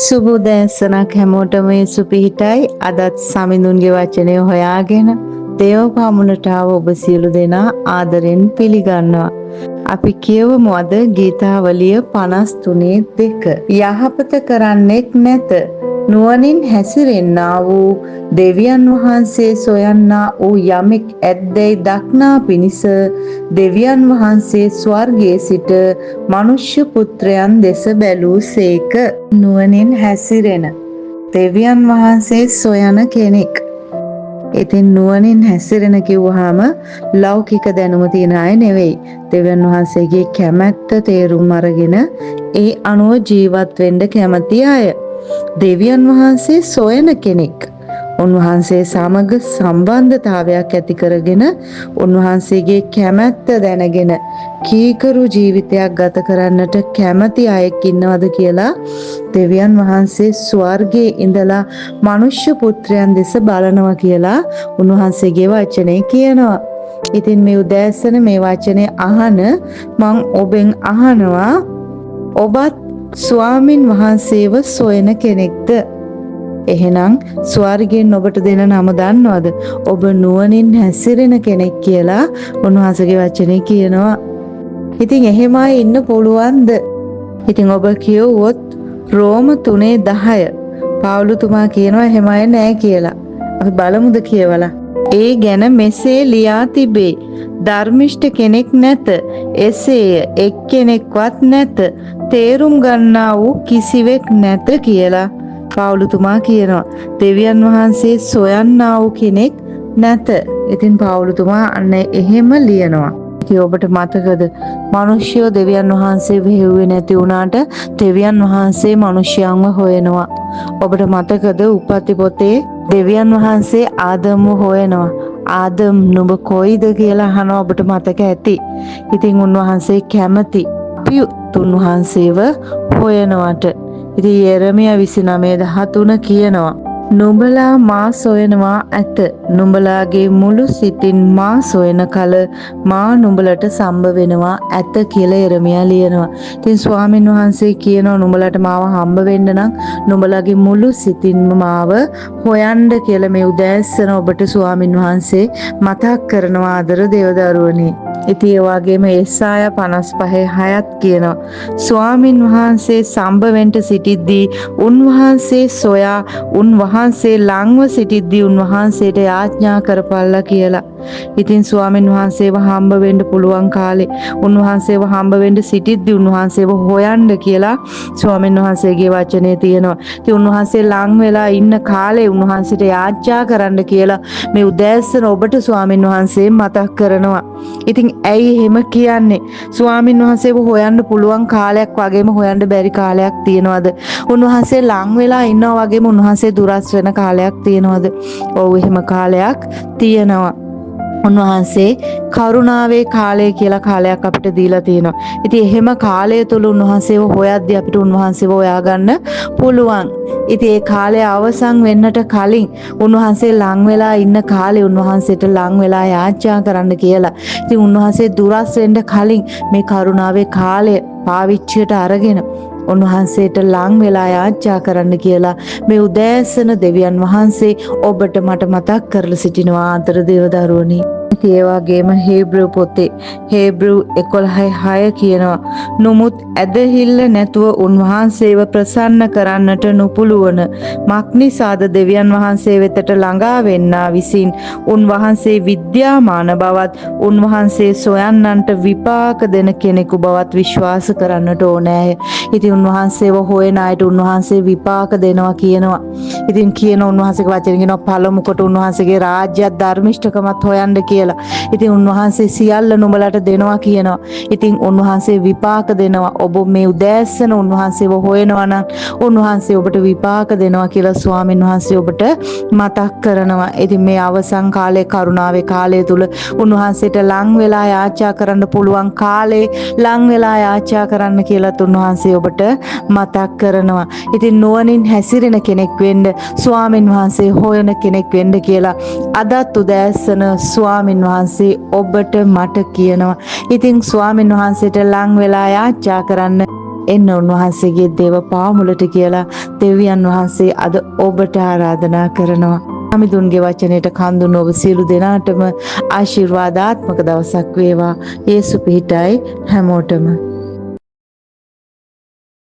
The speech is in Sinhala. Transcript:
සුබෝදෑසනක් හැමෝටම සුපිහිටයි. අදත් සමිඳුන්ගේ වචනය හොයාගෙන දේව පාමුලට ආව ඔබ සියලු දෙනා ආදරෙන් පිළිගන්නවා. අපි කියවමු අද ගීතාවලිය 53:2. යහපත කරන්නෙක් නැත, නුවණින් හැසිරෙන්නා වූ දෙවියන් වහන්සේ සොයන්නා වූ යමෙක් ඇද්දැයි දක්නා පිණිස දෙවියන් වහන්සේ ස්වර්ගයේ සිට මනුෂ්‍ය පුත්‍රයන් දෙස බැලූසේක. නුවණින් හැසිරෙන දෙවියන් වහන්සේ සොයන කෙනෙක්. ඉතින් නුවණින් හැසිරෙන කිව්වහම ලෞකික දැනුම තියන අය නෙවෙයි. දෙවියන් වහන්සේගේ කැමැත්ත තේරුම් අරගෙන ඒ අනුව ජීවත් වෙන්න කැමති අය. දෙවියන් වහන්සේ සොයන කෙනෙක්. උන්වහන්සේ සමග සම්බන්ධතාවයක් ඇති කරගෙන උන්වහන්සේගේ කැමැත්ත දැනගෙන කීකරු ජීවිතයක් ගත කරන්නට කැමති අයෙක් ඉන්නවද කියලා දෙවියන් වහන්සේ ස්වර්ගයේ ඉඳලා මනුෂ්‍ය පුත්‍රයන් දෙස බලනවා කියලා උන්වහන්සේගේ වචනේ කියනවා. ඉතින් මේ උදෑසන මේ වචනේ අහන මං ඔබෙන් අහනවා, ඔබත් ස්වාමින් වහන්සේව සොයන කෙනෙක්ද? එහෙනම් ස්වර්ගයෙන් ඔබට දෙන නම දන්නවද? ඔබ නුවණින් හැසිරෙන කෙනෙක් කියලා උන්වහන්සේගේ වචනේ කියනවා. ඉතින් එහෙමයි ඉන්න පුළුවන්ද? ඉතින් ඔබ කියවුවොත් රෝම 3:10 පාවුලුතුමා කියනවා එහෙමයි නෑ කියලා. අපි බලමුද කියවලා. ඒ ගැන මෙසේ ලියා තිබේ. ධර්මිෂ්ඨ කෙනෙක් නැත, එසේය එක්කෙනෙක්වත් නැත, තේරුම් ගන්නා වූ කිසිවෙක් නැත කියලා පාවුලුතුමා කියනවා. දෙවියන් වහන්සේ සොයන්නා වූ කෙනෙක් නැත. ඉතින් පාවුලුතුමා අන්න එහෙම ලියනවා. ඉතින් ඔබට මතකද මිනිස්සුયો දෙවියන් වහන්සේ වෙහෙව්වේ නැති වුණාට දෙවියන් වහන්සේ මිනිස්යන්ව හොයනවා. ඔබට මතකද උපති පොතේ දෙවියන් වහන්සේ ආදම්ව හොයනවා. ආදම් නුඹ කොයිද කියලා අහනවා. ඔබට මතක ඇති. ඉතින් උන්වහන්සේ කැමති අපි උන්වහන්සේව හොයනවට. ඉතින් යෙරමියා 29:13 කියනවා, නුඹලා මා සොයනවා ඇත, නුඹලාගේ මුළු සිතින් මා සොයන කල මා නුඹලට සම්බ වෙනවා ඇත කියලා යෙරමියා ලියනවා. ඉතින් ස්වාමීන් වහන්සේ කියනවා නුඹලට මාව හම්බ වෙන්න නම් නුඹලාගේ මුළු සිතින්ම මාව හොයන්න කියලා මේ උදෑසන ඔබට ස්වාමීන් වහන්සේ මතක් කරනවා ආදර දේවදරුවනි. ඉතින් ඒ වගේම ඒසායා 55:6ත් කියනවා, ස්වාමින් වහන්සේ සම්බ වෙන්න සිටිද්දී උන්වහන්සේ සොයා උන්වහන්සේ ළඟව සිටිද්දී උන්වහන්සේට යාඥා කරපල්ලා කියලා. ඉතින් ස්වාමින් වහන්සේව හම්බ වෙන්න පුළුවන් කාලේ උන්වහන්සේව හම්බ වෙන්න සිටිද්දී උන්වහන්සේව හොයන්න කියලා ස්වාමින් වහන්සේගේ වචනේ තියෙනවා. ඉතින් උන්වහන්සේ ලං වෙලා ඉන්න කාලේ උන්වහන්සේට යාඥා කරන්න කියලා මේ උදෑසන ඔබට ස්වාමින් වහන්සේ මතක් කරනවා. ඉතින් ඇයි එහෙම කියන්නේ? ස්වාමින් වහන්සේව හොයන්න පුළුවන් කාලයක් වගේම හොයන්න බැරි කාලයක් තියෙනවද? උන්වහන්සේ ලං වෙලා ඉන්නවා වගේම උන්වහන්සේ දුරස් වෙන කාලයක් තියෙනවද? ඔව් එහෙම කාලයක් තියෙනවා. උන්වහන්සේ කරුණාවේ කාලය කියලා කාලයක් අපිට දීලා තියෙනවා. ඉතින් එහෙම කාලය තුල උන්වහන්සේව හොයද්දී අපිට උන්වහන්සේව හොයාගන්න පුළුවන්. ඉතින් ඒ කාලය අවසන් වෙන්නට කලින් උන්වහන්සේ ලං වෙලා ඉන්න කාලේ උන්වහන්සේට ලං වෙලා යාඥා කරන්න කියලා. ඉතින් උන්වහන්සේ දුරස් වෙන්න කලින් මේ කරුණාවේ කාලය පාවිච්චියට අරගෙන උන්වහන්සේට ලං වෙලා යාඥා කරන්න කියලා මේ උදෑසන දෙවියන් වහන්සේ ඔබට මට මතක් කරලා සිටිනවා ආදර දේවදරුවනි. ඒ වගේම හේබ්‍රු පොතේ හේබ්‍රු 11:6 කියනවා, නමුත් ඇදහිල්ල නැතුව උන්වහන්සේව ප්‍රසන්න කරන්නට නොපුළුවන මක්නිසාද දෙවියන් වහන්සේ වෙතට ළඟා වෙන්නා විසින් උන්වහන්සේ විද්‍යාමාන බවත් උන්වහන්සේ සොයන්නන්ට විපාක දෙන කෙනෙකු බවත් විශ්වාස කරන්නට ඕනෑය. ඉතින් උන්වහන්සේව හොයන අයට උන්වහන්සේ විපාක දෙනවා කියනවා. ඉතින් කියන උන්වහන්සේගේ වචන කියනවා පළමු කොට උන්වහන්සේගේ රාජ්‍යත් ධර්මිෂ්ඨකමත් හොයන්න කියලා. ඉතින් උන්වහන්සේ සියල්ල නුඹලට දෙනවා කියනවා. ඉතින් උන්වහන්සේ විපාක දෙනවා. ඔබ මේ උදෑසන උන්වහන්සේව හොයනවා නම් උන්වහන්සේ ඔබට විපාක දෙනවා කියලා ස්වාමීන් වහන්සේ ඔබට මතක් කරනවා. ඉතින් මේ අවසන් කාලේ කරුණාවේ කාලය තුල උන්වහන්සේට ලං වෙලා යාචනා කරන්න පුළුවන් කාලේ ලං වෙලා යාචනා කරන්න කියලා උන්වහන්සේ ඔබට මතක් කරනවා. ඉතින් නුවණින් හැසිරෙන කෙනෙක් වෙන්න, ස්වාමීන් වහන්සේ හොයන කෙනෙක් වෙන්න කියලා අදත් උදෑසන ස්වාමීන් වහන්සේ ඔබට මට කියනවා. ඉතින් ස්වාමීන් වහන්සේට ලං වෙලා යාචනා කරන්න. එන්න උන්වහන්සේගේ දේව පාමුලට කියලා දෙවියන් වහන්සේ අද ඔබට ආරාධනා කරනවා. සමිඳුන්ගේ වචනයට කන් දුන්න ඔබ සියලු දෙනාටම ආශිර්වාදාත්මක දවසක් වේවා. යේසු පිහිටයි හැමෝටම.